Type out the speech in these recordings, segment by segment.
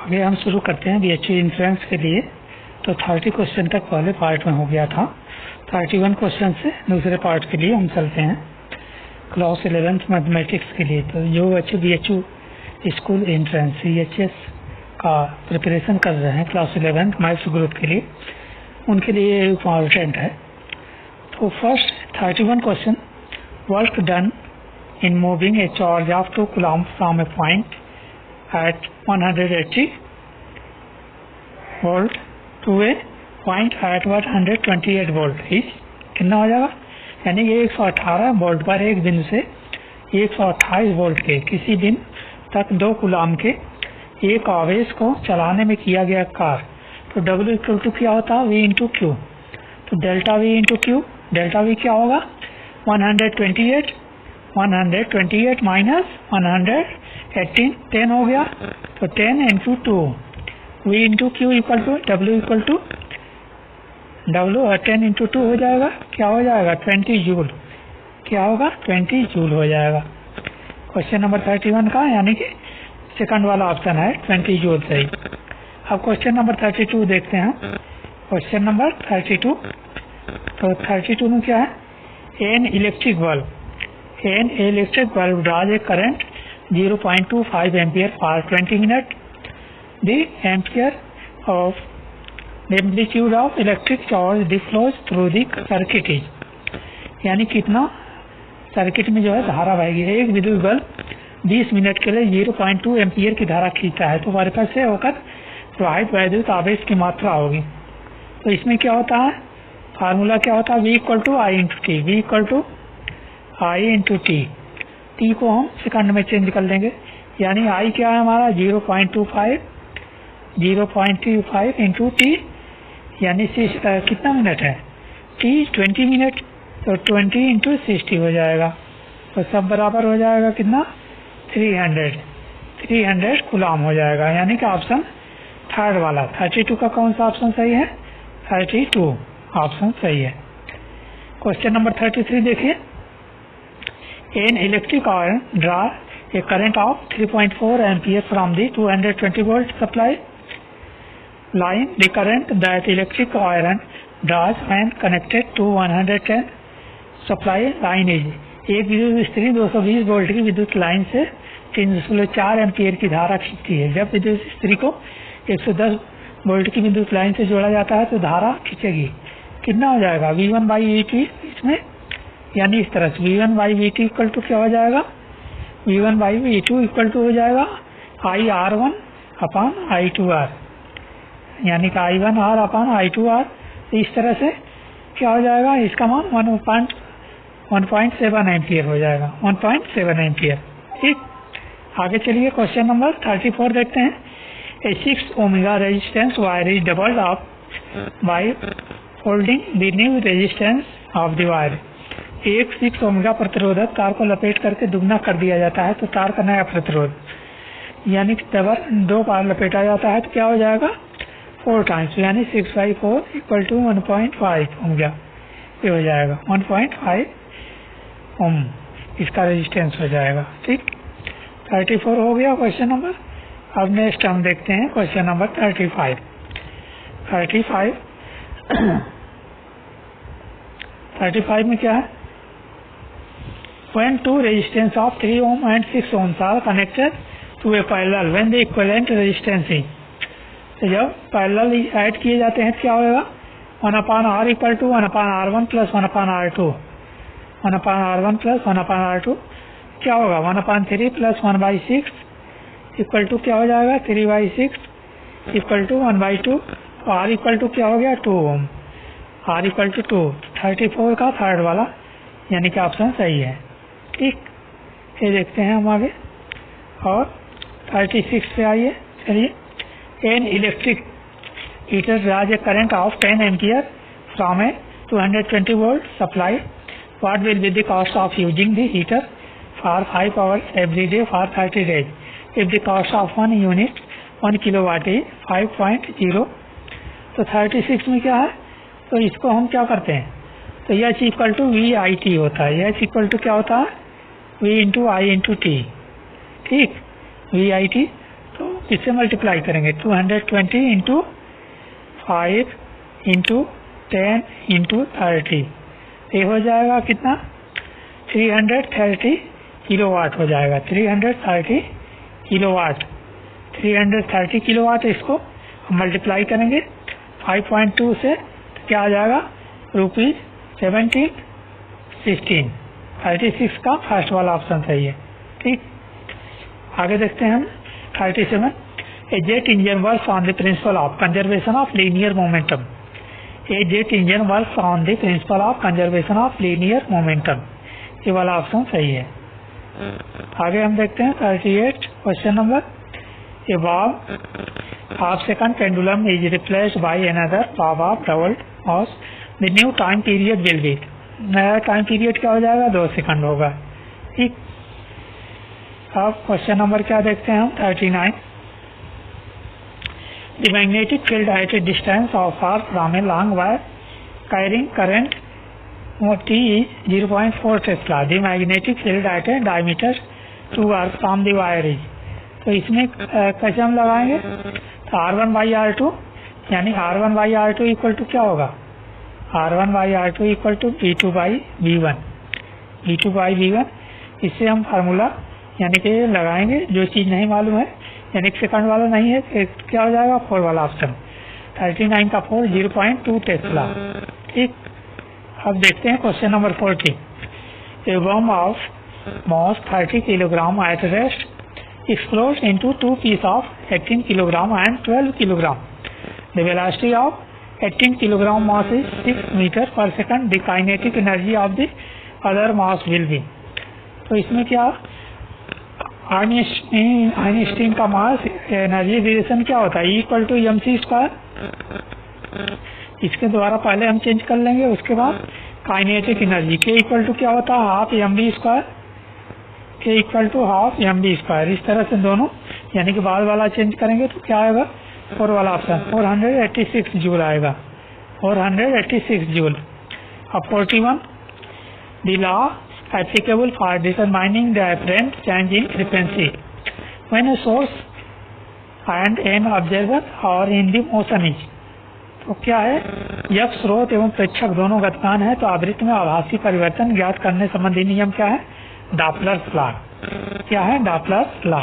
आगे हम शुरू करते हैं BHU इंट्रेंस के लिए। तो 30 क्वेश्चन तक पहले पार्ट में हो गया था। 31 क्वेश्चन से दूसरे पार्ट के लिए हम चलते हैं क्लास 11th मैथमेटिक्स के लिए। तो जो बच्चे BHU स्कूल एंट्रेंस CHS का प्रिपरेशन कर रहे हैं क्लास 11th मैथ्स ग्रुप के लिए, उनके लिए इम्पॉर्टेंट है। तो first 31 question, work done in moving A charge of 2 coulomb from A point at 180 volt to a point at 128 volt is कितना हो जाएगा? यानी कि 118 वोल्ट पर एक बिंदु से 128 वोल्ट के किसी बिंदु तक 2 कूलम्ब के एक आवेश को चलाने में किया गया कार्य। तो W इक्वल टू क्या होता है? V into Q. तो delta V into Q, delta V क्या होगा? 128 माइनस 118 10 हो गया। तो 10 into 2 V into Q equal to W equal to W और 10 इंटू 2 हो जाएगा। क्या हो जाएगा? 20 जूल। क्या होगा? 20 जूल हो जाएगा। क्वेश्चन नंबर 31 का यानी कि सेकंड वाला ऑप्शन है 20 जूल सही। अब क्वेश्चन नंबर 32 देखते हैं। क्वेश्चन नंबर 32, तो 32 में क्या है? An electric bulb draws A current 0.25 ampere for 20 minute. The ampere of the amplitude of electric charge difflows through the circuit is, यानी कितना सर्किट में जो है धारा बहेगी। एक विद्युत बल्ब 20 मिनट के लिए 0.2 एम्पियर की धारा खींचता है, तो वर्कर से होकर प्रवाहित वैद्युत आवेश की मात्रा होगी। तो इसमें क्या होता है? फार्मूला क्या होता है? V equal to I into T. V equal to I into T. T को हम सेकंड में चेंज कर देंगे, यानी आई क्या है हमारा? 0.25 इंटू टी, यानी कितना मिनट है? टी 20 मिनट, तो 20 इंटू 60 हो जाएगा। तो सब बराबर हो जाएगा कितना? 300 कूलम्ब हो जाएगा। यानी कि ऑप्शन थर्ड वाला 32 का कौन सा ऑप्शन सही है? 32 ऑप्शन सही है। क्वेश्चन नंबर 33 देखिए। An electric iron draw a current of 3.4 ampere from the 220 volt supply line. The current that electric iron draws when connected to 110 supply line is, एक विद्युत स्त्री 220 वोल्ट की विद्युत लाइन से 3.4 एम्पियर की धारा खींचती है। जब विद्युत स्त्री को 110 वोल्ट की विद्युत लाइन से जोड़ा जाता है तो धारा खींचेगी। कितना हो जाएगा? V1/VT इसमें, यानी इस तरह से V1/VT इक्वल टू क्या हो जाएगा? V1/V2 इक्वल टू हो जाएगा IR1 अपॉन I2R, यानी कि I1R अपॉन I2R। इस तरह से क्या हो जाएगा? इसका मान 1.7 एम्पियर हो जाएगा। 1.7 एम्पियर। ठीक, आगे चलिए क्वेश्चन नंबर 34 देखते हैं। ए 6 omega resistance wire is doubled up by folding the new resistance of the wire. एक 6 ओमेगा प्रतिरोधक तार को लपेट करके दुगना कर दिया जाता है, तो तार का नया प्रतिरोध, यानी कि 2 बार लपेटा जाता है तो क्या हो जाएगा? 4 टाइम्स, यानी 6/4 इक्वल टू 1.5 ओमेगा। ये हो जाएगा 1.5 ओम इसका रेजिस्टेंस हो जाएगा। ठीक, 34 हो गया क्वेश्चन नंबर। अब नेक्स्ट हम देखते हैं क्वेश्चन नंबर 35। 35 में क्या है? When two resistance of 3 ohm and 6 ohms are connected to a parallel, when the equivalent resistance is, तो जब पैरेलल ऐड किए जाते हैं तो क्या होगा? 1/R equal to 1/R1 plus 1/R2। 1/R1 plus 1/R2 क्या होगा? 1/3 प्लस 1/6 इक्वल टू क्या हो जाएगा? 3/6 equal to 1/2। R equal to क्या हो गया? 2 ओम। R equal to 2। 34 का थर्ड वाला यानी कि ऑप्शन सही है। ठीक, ये देखते हैं हम आगे। और 36 पे आइए। चलिए, an electric heater draws A current of 10 ampere from A 220 volt supply. What will be the cost of using the heater for 5 hours every day for 30 days if the cost of 1 unit 1 kilowatt is 5.0। तो 36 में क्या है? तो इसको हम क्या करते हैं? तो H इक्वल टू VIT होता है। H इक्वल टू क्या होता है? V into I into T. ठीक, VIT। तो किससे मल्टीप्लाई करेंगे? 220 इंटू 5 इंटू 10 इंटू 30, ये हो जाएगा कितना? 330 किलोवाट हो जाएगा। 330 किलोवाट, 330 किलोवाट। इसको हम मल्टीप्लाई करेंगे 5.2 से, तो क्या आ जाएगा? ₹1716। 36 का फर्स्ट वाला ऑप्शन सही है। ठीक, आगे देखते हैं हम 37। A jet engine works on the principle of conservation of linear momentum. A jet engine works on the principle of conservation of linear momentum, ये वाला ऑप्शन सही है। आगे हम देखते हैं 38 question number. A Bob half second pendulum is replaced by another bob of double mass, the new time period will be, नया time period क्या हो जाएगा? 2 सेकंड होगा। ठीक, अब क्वेश्चन नंबर क्या देखते हैं हम? 39। The magnetic field at a distance of r from a long wire carrying current T is 0.4 Tesla. The magnetic field at a diameter 2r from the wire is, तो इसमें कैसे हम लगाएंगे? तो R1 by R2, यानी R1 by R2 equal to क्या होगा? R1 by R2 equal to V2 by V1, V2 by V1। इससे हम फार्मूला यानी कि लगाएंगे। जो चीज़ नहीं मालूम है, यानी सेकंड वाला नहीं है, क्या हो जाएगा? 4 वाला ऑप्शन। 39 का 4 0.2 टेस्ला। ठीक, अब देखते हैं question number 40। A bomb of mass 30 kilogram at rest explodes into two pieces of 18 kilogram and 12 kilogram. The velocity of 18 kilogram mass is 6 meter per second. The kinetic energy of the other mass will be, तो इसमें क्या? Einstein का mass energy relation क्या होता है? Equal to mc square. इसके द्वारा पहले हम चेंज कर लेंगे, उसके बाद काइनेटिक एनर्जी के इक्वल टू क्या होता है? हाफ mv स्क्वायर, के equal to half mv square. इस तरह से दोनों, यानी कि बाद वाला चेंज करेंगे तो क्या आएगा? 4 वाला ऑप्शन, 486 जूल आएगा, 486 जूल। अब 41। The law applicable for determining the apparent change in frequency when a source and an observer और इन द मोशन इज, तो क्या है? जब स्रोत एवं प्रेक्षक दोनों गतिमान है तो आवृत्ति में आभासी परिवर्तन ज्ञात करने संबंधी नियम क्या है? Doppler's law. क्या है? Doppler's law.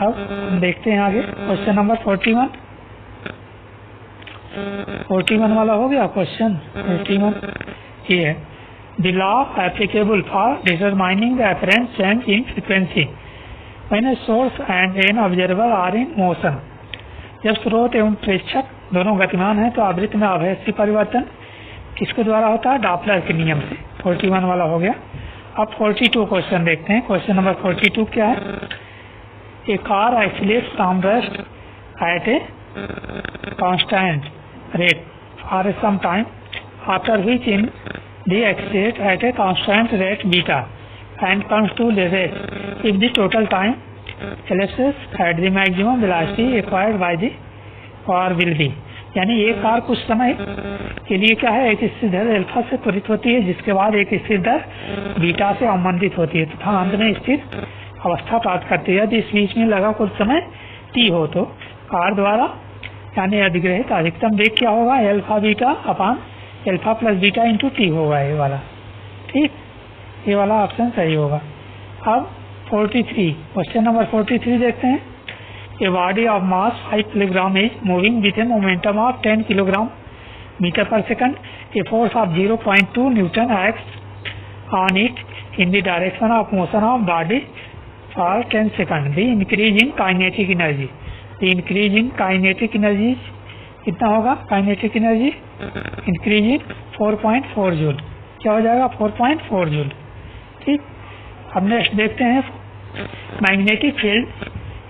अब देखते हैं आगे क्वेश्चन नंबर 41। 41 वाला हो गया क्वेश्चन। 41 ये है, the law applicable for determining the apparent change in frequency when a source and an observer are in motion. जब स्रोत एवं प्रेक्षक दोनों गतिमान है तो आवृत्ति में आभासी परिवर्तन किसके द्वारा होता है? डॉपलर के नियम से। 41 वाला हो गया। अब 42 क्वेश्चन देखते हैं। क्वेश्चन नंबर 42 क्या है? A car accelerates from rest at a constant rate for some time after which in the accelerate at a constant rate beta and comes to the rest if the total time elapses at the maximum velocity acquired by the car will be, यानी एक car कुछ समय के लिए क्या है? एक स्थिर दर अल्फा से त्वरित होती है, जिसके बाद एक स्थिर दर बीटा से अवमंदित होती है तथा अंत में स्थिर अवस्था प्राप्त करती है। यदि इस बीच में लगा कुछ समय टी हो तो कार द्वारा यानी अधिग्रहित अधिकतम वेग क्या होगा? अल्फा बीटा अपान alpha plus beta into T होगा, ये वाला। ठीक, ये वाला ऑप्शन सही होगा। अब 43 क्वेश्चन नंबर 43 देखते हैं। A body of mass 5 kilogram is moving with a momentum of 10 kilogram meter per second. A force of 0.2 Newton acts on it in the direction of motion of body for 10 seconds. The increase in kinetic energy. The increase in kinetic energy कितना होगा? Kinetic energy increase in 4.4 joule. क्या हो जाएगा? 4.4 joule. ठीक, अब next देखते हैं magnetic field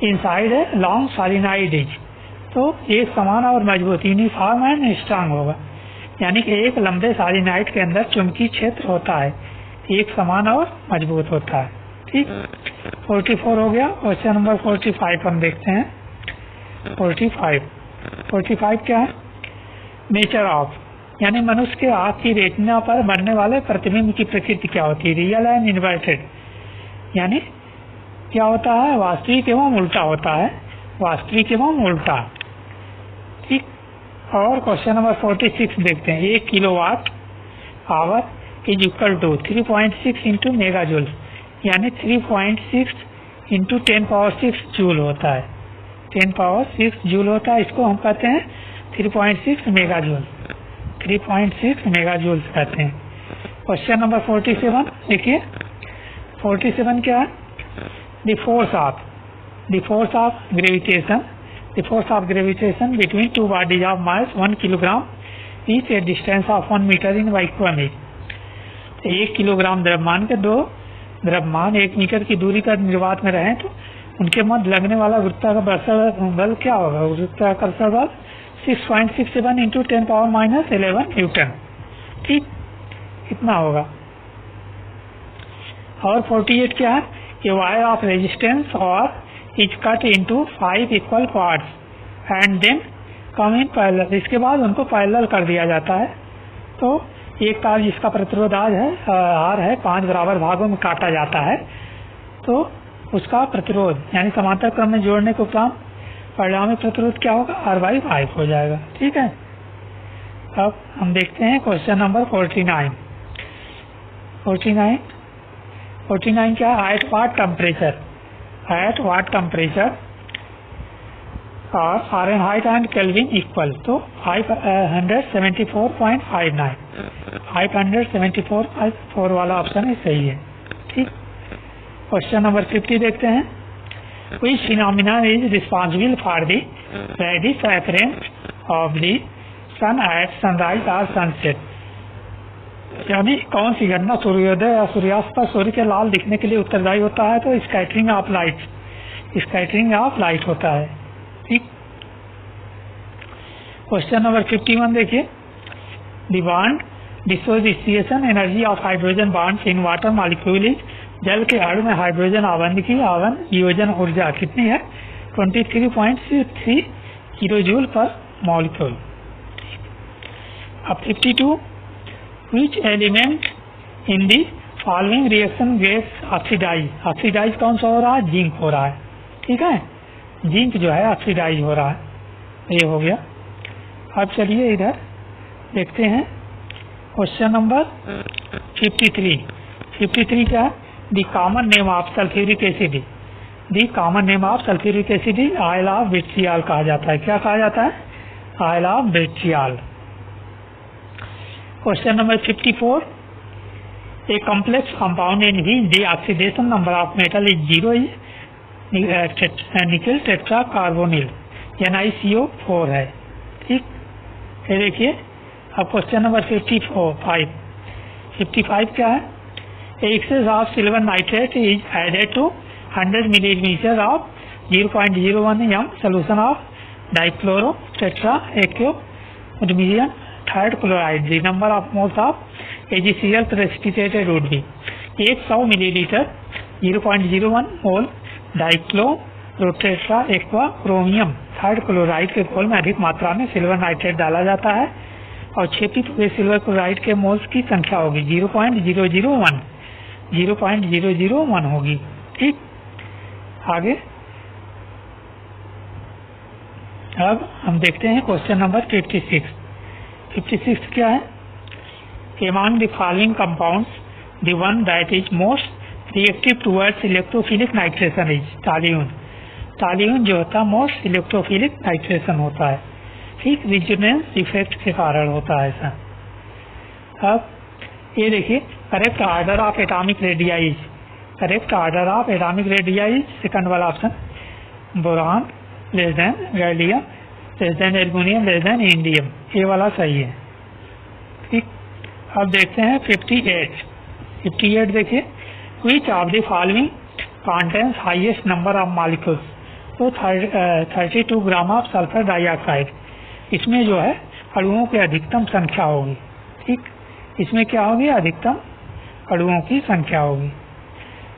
inside है लॉन्ग सॉलिनॉइड इज, तो एक समान और मजबूत यूनिफॉर्म एंड स्ट्रांग होगा, यानी कि एक लंबे सॉलिनॉइड के अंदर चुंबकीय क्षेत्र होता है, एक समान और मजबूत होता है। ठीक, 44 हो गया। क्वेश्चन नंबर 45 हम देखते हैं। 45 क्या है? नेचर ऑफ, यानी मनुष्य के आँख की रेटिना पर बनने वाले प्रतिबिंब की प्रकृति क्या होती है? रियल एंड इन्वर्टेड, यानी क्या होता है? वास्तविक एवं उल्टा होता है। वास्तविक एवं उल्टा। ठीक। और क्वेश्चन नंबर 46 देखते हैं। 1 kilowatt hour is equal to 3.6 into mega joule, यानी 3.6 इंटू 10⁻6 जूल होता है। 10⁻6 जूल होता है, इसको हम कहते हैं 3.6 मेगा जूल। 3.6 मेगा जूल कहते हैं। क्वेश्चन नंबर 47 देखिए। 47 क्या है? The force of gravitation between two bodies of mass 1 kilogram each a distance of 1 metre in micrometre. 1 kilogram द्रव्यमान के दो द्रव्यमान 1 मीटर की दूरी पर निर्वात में रहे तो उनके मध्य लगने वाला गुरुत्वाकर्षण बल क्या होगा? गुरुत्वाकर्षण बल 6.67 इंटू 10⁻11 न्यूटन। ठीक, इतना होगा। और 48 क्या है? कि wire of resistance R is cut into 5 equal parts and then come in parallel. इसके बाद उनको पैरेलल कर दिया जाता है। तो एक तार जिसका प्रतिरोध आर है 5 बराबर भागों में काटा जाता है, तो उसका प्रतिरोध यानी समांतर क्रम में जोड़ने के उपरांत परिणामी प्रतिरोध क्या होगा? R/5 हो जाएगा। ठीक है। अब हम देखते हैं क्वेश्चन नंबर 49 क्या है? एट वाट टेम्परेचर और फ़ारेनहाइट एंड केल्विन इक्वल, तो 574.59 574.4 वाला ऑप्शन है सही है। ठीक। क्वेश्चन नंबर 50 देखते हैं। Which phenomenon is responsible for the reddish appearance of the sun at sunrise or sunset? यानी कौन सी घटना सूर्योदय या सूर्यास्त पर सूर्य के लाल दिखने के लिए उत्तरदायी होता है? तो स्कैटरिंग ऑफ लाइट होता है। ठीक। क्वेश्चन नंबर 51 देखिए। The bond dissociation energy of hydrogen bonds in water molecule is, जल के अणु में हाइड्रोजन आवन की वियोजन ऊर्जा कितनी है? 23.3 किलो जूल पर मॉलिक्यूल। अब 52, which element in the following reaction gets oxidise कौन सा हो रहा है? जिंक हो रहा है। ठीक है, जिंक जो है ऑक्सीडाइज हो रहा है। ये हो गया। अब चलिए इधर देखते हैं क्वेश्चन नंबर 53 क्या है? The common name of sulphuric acid oil of vitriol कहा जाता है। क्या कहा जाता है? Oil of vitriol. Question number 54, a complex compound in which the oxidation number of metal is 0 is निकल टेट्रा कार्बोनिल NiCO4 है। ठीक। ये देखिए। अब क्वेश्चन नंबर 55 क्या है? Excess of silver nitrate is added to 100 millilitre of 0.01 m solution of dichloro tetra ecopyridium third chloride. The number of moles of AgCl precipitated would be 100 millilitre 0.01 mole dichlorotetra aqua chromium third chloride के घोल में अधिक मात्रा में silver nitrate डाला जाता है और क्षेपित हुए सिल्वर क्लोराइड के मोल्स की संख्या होगी 0.001 होगी। ठीक। आगे अब हम देखते हैं क्वेश्चन नंबर 56 क्या है? Among the following compounds, the one that is most reactive towards electrophilic nitration is toluene. टॉल्यून जो होता है मोस्ट इलेक्ट्रोफिलिक नाइट्रेशन होता है। ठीक, रिजोनेंस इफेक्ट के कारण होता है ऐसा। अब ये देखिए, correct order of atomic radii second वाला option, boron less than gallium less than aluminium less than indium, ये वाला सही है। ठीक। अब देखते हैं 58 देखिए। विच of the following contains highest number of molecules, तो 32 ग्राम ऑफ सल्फर डाइऑक्साइड। इसमें जो है अणुओं की अधिकतम संख्या होगी। ठीक, इसमें क्या होगी? अधिकतम अणुओं की संख्या होगी।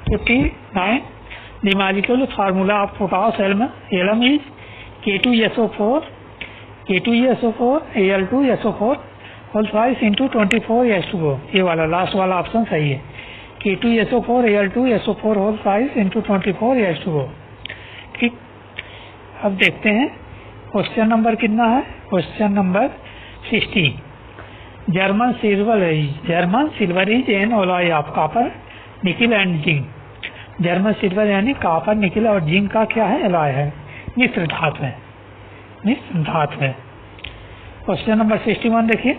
59 the molecular formula of potash alum is K2SO4 Al2SO4 whole thrice into 24H2O। ये वाला लास्ट वाला ऑप्शन सही है। K2SO4 Al2SO4 whole thrice into 24H2O। ठीक। अब देखते हैं क्वेश्चन नंबर कितना है। Question number 16। German silver is an alloy of copper nickel and zinc. German silver यानी कॉपर निकिल और जिंक का क्या है, अलॉय है, मिश्र धातु है, मिश्र धातु है। क्वेश्चन नंबर 61 देखिए।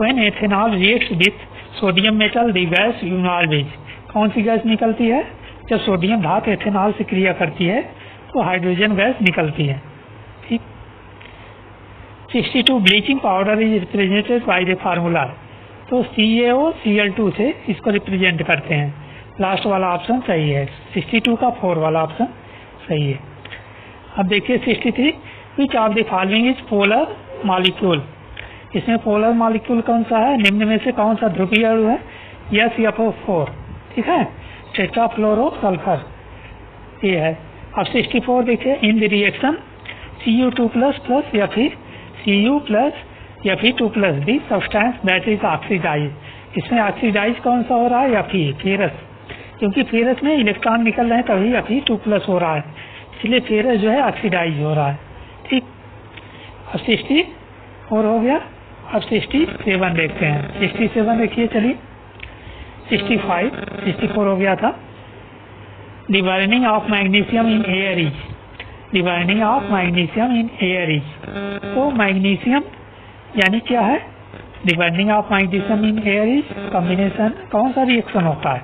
When ethanol reacts with sodium metal the gas evolves. कौन सी गैस निकलती है, जब सोडियम धातु एथेनॉल से क्रिया करती है तो हाइड्रोजन गैस निकलती है। ठीक। 62 bleaching powder is represented by the formula. तो CaOCl2 से इसको रिप्रेजेंट करते हैं। लास्ट वाला ऑप्शन सही है, 62 का 4 वाला ऑप्शन सही है। अब देखिए 63। विच of the following is polar molecule. इसमें पोलर मॉलिक्यूल कौन सा है, निम्न में से कौन सा ध्रुवीय अणु है, SFO4। ठीक है, टेट्राफ्लोरोसल्फर ये है। अब 64 देखिए। In the reaction Cu2+ plus या फिर Cu प्लस या फिर 2+ the substance that is oxidise. इसमें ऑक्सीडाइज कौन सा हो रहा है, या फिर फेरस, क्योंकि फेरस में इलेक्ट्रॉन निकल रहे हैं तभी या फिर 2+ हो रहा है, इसलिए फेरस जो है ऑक्सीडाइज हो रहा है। ठीक। अब 64 हो गया। अब 67 देखते हैं। 67 देखिए चलिए। 64 हो गया था। The burning of magnesium in air is. The burning of magnesium in air is. तो मैग्नीशियम यानी क्या है, the burning of magnesium in air is combination, कौन सा रिएक्शन होता है,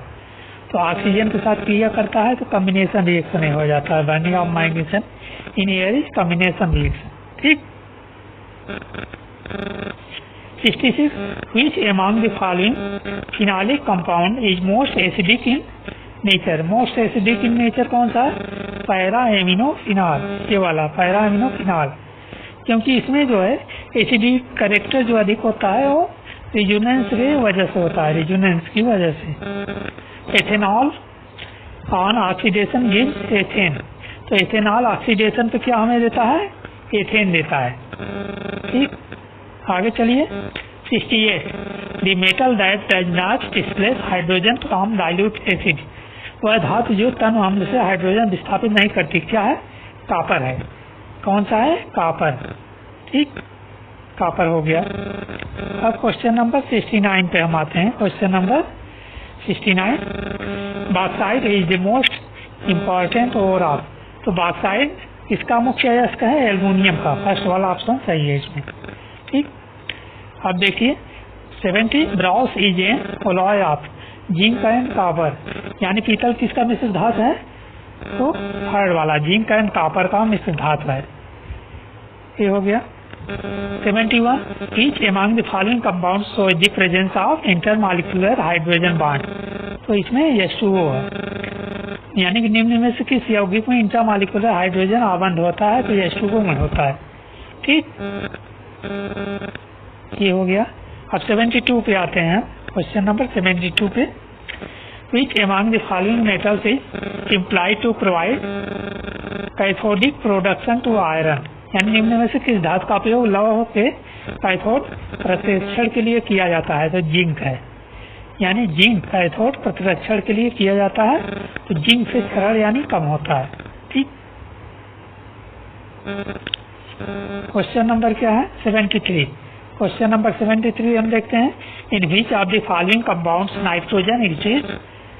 तो ऑक्सीजन के साथ क्रिया करता है तो कॉम्बिनेशन रिएक्शन हो जाता है। Burning of magnesium in air is combination reaction. ठीक। 66 which among the following phenolic compound is most acidic in nature। most acidic in nature कौन सा है, पैरा एमिनोफिनॉल, ये वाला पैरा एमिनोफिनॉल, क्योंकि इसमें जो है एसिडिक कैरेक्टर जो अधिक होता है वो रिजोनेंस की वजह से होता है, रिजोनेंस की वजह से। Ethanol on oxidation gives ethane. तो एथेनॉल ऑक्सीडेशन पे क्या हमें देता है, एथेन देता है। ठीक। आगे चलिए। 68 the metal that does not displace hydrogen from dilute acid. वह धातु जो तन अम्ल से हाइड्रोजन विस्थापित नहीं करती, क्या है, कॉपर है। कौन सा है, कॉपर। ठीक, कॉपर हो गया। अब क्वेश्चन नंबर 69 पे हम आते हैं। Question number 69। Bauxite is the most important ore of. तो बॉक्साइट इसका मुख्य अयस्क है एल्युमिनियम का, फर्स्ट वाला ऑप्शन सही है इसमें। ठीक। अब देखिए 70 Bros is an alloy of zinc and copper. यानी पीतल किसका मिश्र धातु है, तो थर्ड वाला जिंक एंड कॉपर का मिश्र धातु है। ये हो गया। 71 each among the following compound show the presence of intermolecular hydrogen bond. तो इसमें H2O है, यानी कि निम्न में से किस यौगिक में इंटरमॉलिक्यूलर हाइड्रोजन आबंध होता है, तो H2O में होता है। ठीक, ये हो गया। अब 72 पे आते हैं। क्वेश्चन नंबर 72 पे। Which among the following metals is implied to provide cathodic production to iron. यानी निम्न में से किस धातु का उपयोग लौह के कैथोड प्रतिरक्षण के लिए किया जाता है, तो जिंक है। यानी जिंक कैथोड प्रतिरक्षण के लिए किया जाता है, तो जिंक से क्षरण यानी कम होता है। ठीक। क्वेश्चन नंबर क्या है, 73। क्वेश्चन नंबर 73 हम देखते हैं। In which of the following compounds nitrogen is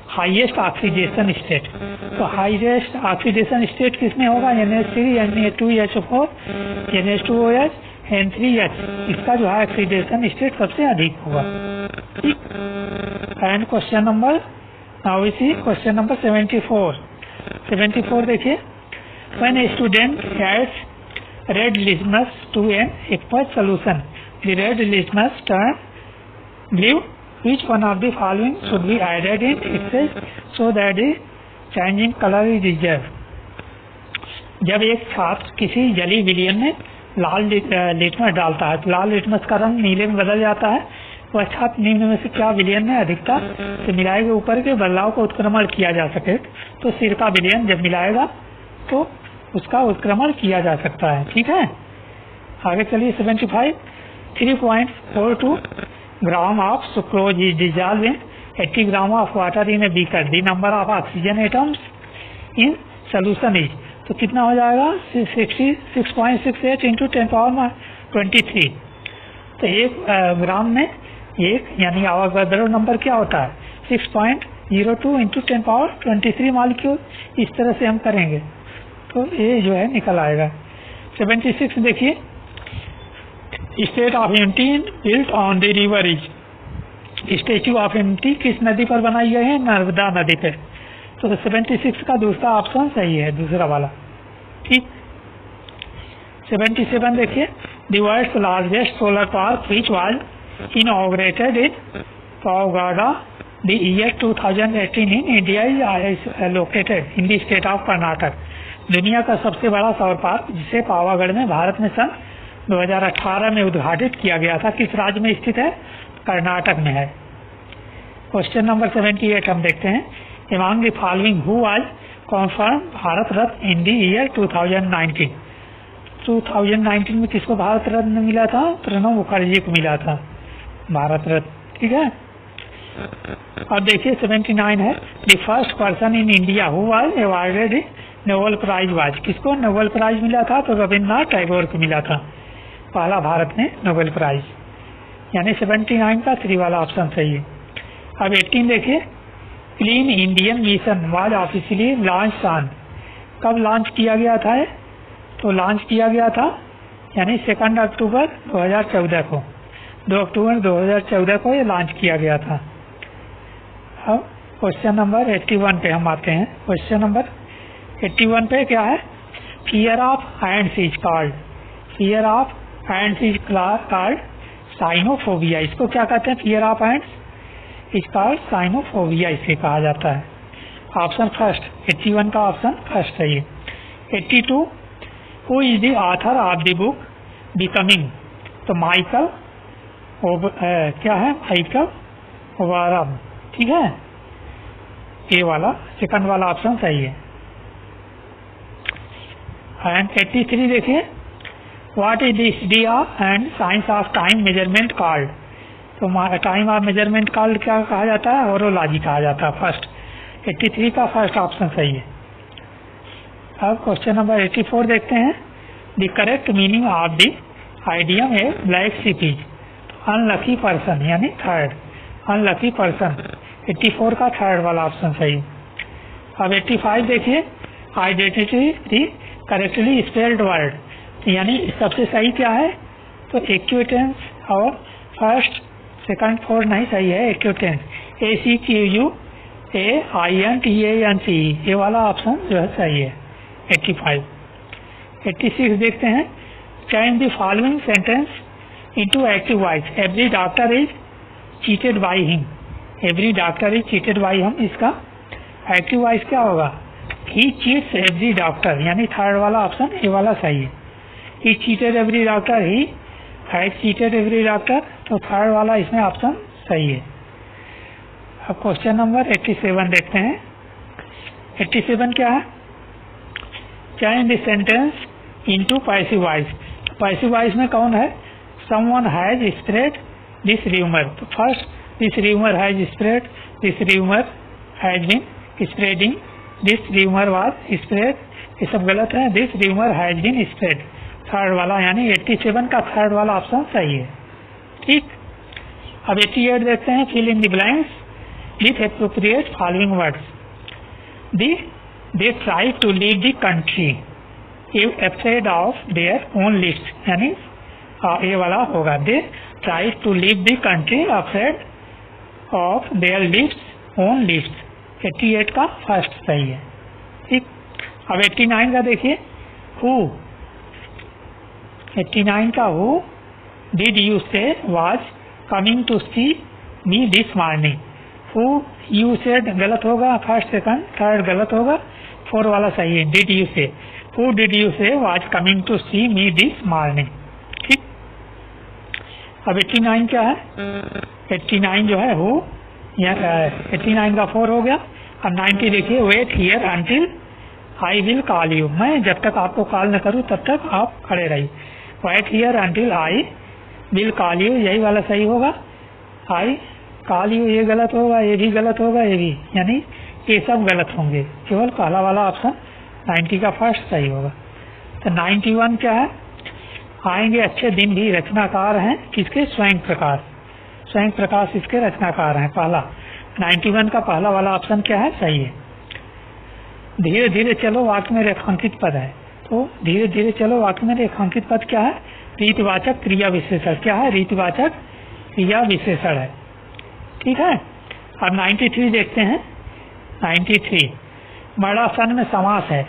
highest oxidation state. तो हाईएस्ट ऑक्सीडेशन स्टेट किसमें होगा, NH3, Na2H4, NH2OH, N3H। इसका जो है ऑक्सीडेशन स्टेट सबसे अधिक होगा। ठीक। एंड क्वेश्चन नंबर नाउ इसी क्वेश्चन नंबर 74। 74 देखिए। When a student adds red litmus to an aqueous solution, the red litmus turn blue. Which one of the following should be added in excess so that the changing color is observed? जब एक छात्र किसी जली विलयन में लाल litmus डालता है तो लाल लिटमस का रंग नीले में बदल जाता है। वह छात्र निम्न में से क्या विलयन में अधिकता से मिलाए गए ऊपर के बदलाव को उत्क्रमण किया जा सके, तो सिर का विलयन जब मिलाएगा तो उसका उत्क्रमण किया जा सकता है। ठीक है, आगे चलिए। 75 3.42 gram of sucrose is dissolve in 80 gram of water in a beaker. The number of oxygen atoms in solution is. तो कितना हो जाएगा 66.68 इंटू 10⁻23। तो 1 ग्राम में 1 यानी आवागाद्रो नंबर क्या होता है 6.02 इंटू 10⁻23 मॉलिक्यूल। इस तरह से हम करेंगे तो ये जो है निकल आएगा। 76 देखिए, state of unity built on the river is, statue of unity किस नदी पर बनाई गई है, नर्मदा नदी पे। तो 76 का दूसरा ऑप्शन सही है, दूसरा वाला, ठीक। 77 देखिए, the world's largest solar park which was inaugurated in Pavagada the year 2018 in India is located in the state of Karnataka. दुनिया का सबसे बड़ा सौर पार्क जिसे पावागढ़ में भारत में सन 2018 में उद्घाटित किया गया था, किस राज्य में स्थित है, कर्नाटक में है। क्वेश्चन नंबर 78 हम देखते हैं, Among the following who was confirmed Bharat Ratna in the year 2019। 2019 में किसको भारत रत्न मिला था, प्रणब मुखर्जी को मिला था भारत रत्न, ठीक है। अब देखिए 79 है, the first person in India who was awarded Nobel prize was, किसको नोबेल प्राइज मिला था, तो रविन्द्रनाथ टैगोर को मिला था पहला भारत में नोबेल प्राइज, यानी 79 का 3 वाला ऑप्शन सही है। अब 18 देखिए, clean Indian mission was officially launch on, कब लॉन्च किया गया था, तो लॉन्च किया गया था यानी 2 अक्टूबर 2014 को, 2 अक्टूबर 2014 को ये लॉन्च किया गया था। अब क्वेश्चन नंबर 81 पे हम आते हैं। क्वेश्चन नंबर 81 पे क्या है, fear of ends is called, fear of ends is called Sinophobia. इसको क्या कहते हैं, fear of ends is called Sinophobia इसे कहा जाता है। ऑप्शन फर्स्ट 81 का ऑप्शन फर्स्ट है ये। 82, who is the author of the book becoming, तो माइकल क्या है, माइकल ओबरॉन, ठीक है, ये वाला सेकंड वाला ऑप्शन सही है। एंड 83 देखिए, what is the study of and science of time measurement called, तो टाइम ऑफ मेजरमेंट कॉल्ड क्या कहा जाता है, ओरोलॉजी कहा जाता है फर्स्ट। 83 का फर्स्ट ऑप्शन सही है। अब क्वेश्चन नंबर 84 देखते हैं, the correct meaning of the idiom है black sheep is, unlucky person यानी थर्ड, अनलकी पर्सन 84 का थर्ड वाला ऑप्शन सही। अब 85 देखिए, identity the correctly spelled word, यानी सबसे सही क्या है, तो एक्यूटेंस और फर्स्ट सेकंड फोर्थ नहीं सही है, एक्यूटेंस ACQUAINTANCE ये वाला ऑप्शन जो है सही है 85। 86 देखते हैं, change the following sentence into active voice, every doctor is cheated by him, every doctor is cheated by him, इसका एक्टिव वॉइस क्या होगा, ही चीट्स एवरी डॉक्टर, यानी थर्ड वाला ऑप्शन ये वाला सही है। ही cheated every doctor, he has cheated every doctor, तो थर्ड वाला इसमें ऑप्शन सही है। अब क्वेश्चन नंबर 87 देखते हैं। 87 क्या है, change the sentence into passive voice, passive voice में कौन है, someone has spread this rumour, तो first this rumour has spread, this rumour has been spreading, this rumour was spread, ये सब गलत है, this rumour has been spread third वाला, यानी 87 का थर्ड वाला ऑप्शन सही है, ठीक। अब 88 देखते हैं, fill in the blanks with appropriate following words, they try to leave the country afraid of their own list, यानी ये वाला होगा, they try to leave the country afraid of their list own list, 88 का first सही है, ठीक। अब 89 का देखिए, हु 89 का who did you say was coming to see me this morning, who you said गलत होगा, फर्स्ट सेकंड थर्ड गलत होगा, 4 वाला सही है, did you say, who did you say was coming to see me this morning, ठीक। अब 89 क्या है, 89 जो है हु, 89 का 4 हो गया। अब 90 देखिए, wait here until I will call you, मैं जब तक आपको कॉल न करूं तब तक आप खड़े रहिए, wait here until I will call you, यही वाला सही होगा, आई कॉल यू ये गलत होगा, ये भी गलत होगा, ये भी, यानी ये सब गलत होंगे, केवल पहला वाला ऑप्शन 90 का फर्स्ट सही होगा। तो 91 क्या है? आएंगे अच्छे दिन भी रचनाकार हैं किसके? स्वयं प्रकाश। स्वयं प्रकाश इसके रचनाकार हैं। पहला 91 का पहला वाला ऑप्शन क्या है? सही है। धीरे धीरे चलो वाक्य में रेखांकित पद है। तो धीरे धीरे चलो वाक्य में रेखांकित पद क्या है? रीतिवाचक क्रिया विशेषण। क्या है? रीतिवाचक क्रिया विशेषण है। ठीक है। अब 93 देखते हैं। 93 मरणासन में समास है।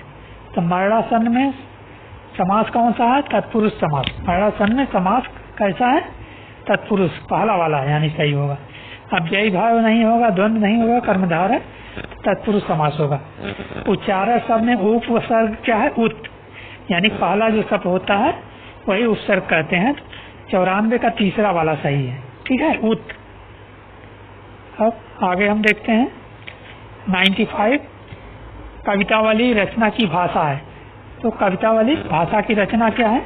तो मरणासन में समास कौन सा है? तत्पुरुष समास। मरणासन में समास कैसा है? तत्पुरुष, पहला वाला, यानी सही होगा। अब जय भाव नहीं होगा, द्वंद्व नहीं होगा, कर्मधार है, तत्पुरुष समास होगा। उच्चारण शब्द में उपसर्ग क्या है? उत, यानी पहला जो शब्द होता है वही उपसर्ग कहते हैं। 94 का तीसरा वाला सही है। ठीक है, उत। अब आगे हम देखते हैं 95 कविता वाली रचना की भाषा है। तो कविता वाली भाषा की रचना क्या है?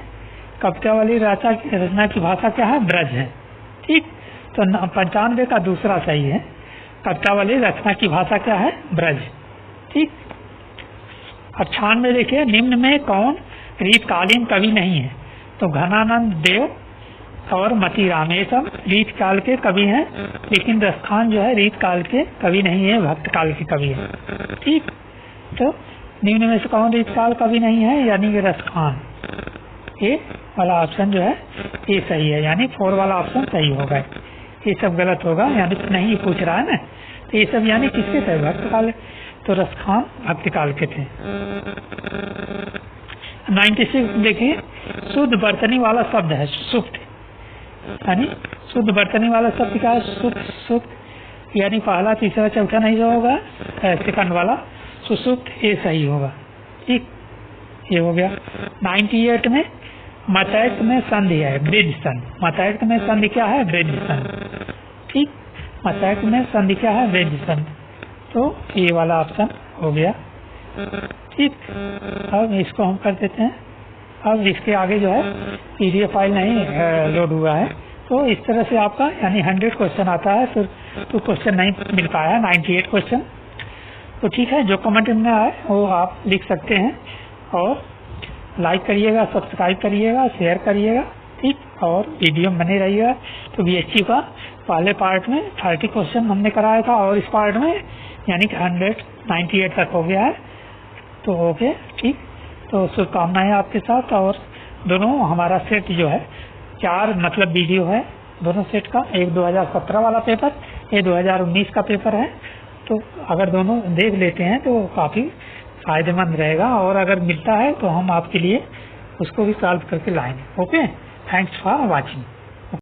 कविता वाली रचना की भाषा क्या है? ब्रज है। ठीक। तो 95 का दूसरा सही है। कविता वाली रचना की भाषा क्या है? ब्रज। ठीक। 98 देखिए, निम्न में कौन रीतकालीन कवि नहीं है? तो घनानंद देव और मतीराम, ये सब रीत काल के कवि हैं, लेकिन रसखान जो है रीत काल के कवि नहीं है, भक्त काल के कवि है। ठीक। तो निम्न में से कौन रीत काल कवि नहीं है? यानी कि रसखान। ये वाला ऑप्शन जो है ये सही है, यानी 4 वाला ऑप्शन सही होगा। ये सब गलत होगा, यानी नहीं पूछ रहा है ना। तो ये सब यानी किसके थे? भक्त काल। तो रसखान भक्त काल के थे। 96 देखिए, शुद्ध बर्तनी वाला शब्द है सुप्त, यानी शुद्ध बर्तनी वाला शब्द क्या है? सुप्त, यानी पहला तीसरा चौथा नहीं होगा, सेकंड वाला सुसुप्त, ये सही होगा। ठीक, ये हो गया। 98 में मतैक्त में संधि है, ब्रिज संधि। मतैक्त में संधि क्या है? ब्रिज संधि। ठीक, मतैक्त में संधि क्या है? ब्रिज संधि। तो ये वाला ऑप्शन हो गया। ठीक। अब इसको हम कर देते हैं। अब इसके आगे जो है PDF फाइल नहीं लोड हुआ है। तो इस तरह से आपका यानी 100 क्वेश्चन आता है, फिर तो क्वेश्चन नहीं मिल पाया, 98 क्वेश्चन। तो ठीक है, जो कमेंट में आए वो आप लिख सकते हैं, और लाइक करिएगा, सब्सक्राइब करिएगा, शेयर करिएगा। ठीक, और वीडियो में बने रहिएगा। तो BHU का पहले पार्ट में 30 क्वेश्चन हमने कराया था, और इस पार्ट में यानी कि 198 तक हो गया है। तो ओके, ठीक। तो शुभकामनाएं आपके साथ। और दोनों हमारा सेट जो है 4 मतलब वीडियो है दोनों सेट का। एक 2017 वाला पेपर, ये 2019 का पेपर है। तो अगर दोनों देख लेते हैं तो काफ़ी फायदेमंद रहेगा, और अगर मिलता है तो हम आपके लिए उसको भी सॉल्व करके लाएंगे। Okay, thanks for watching.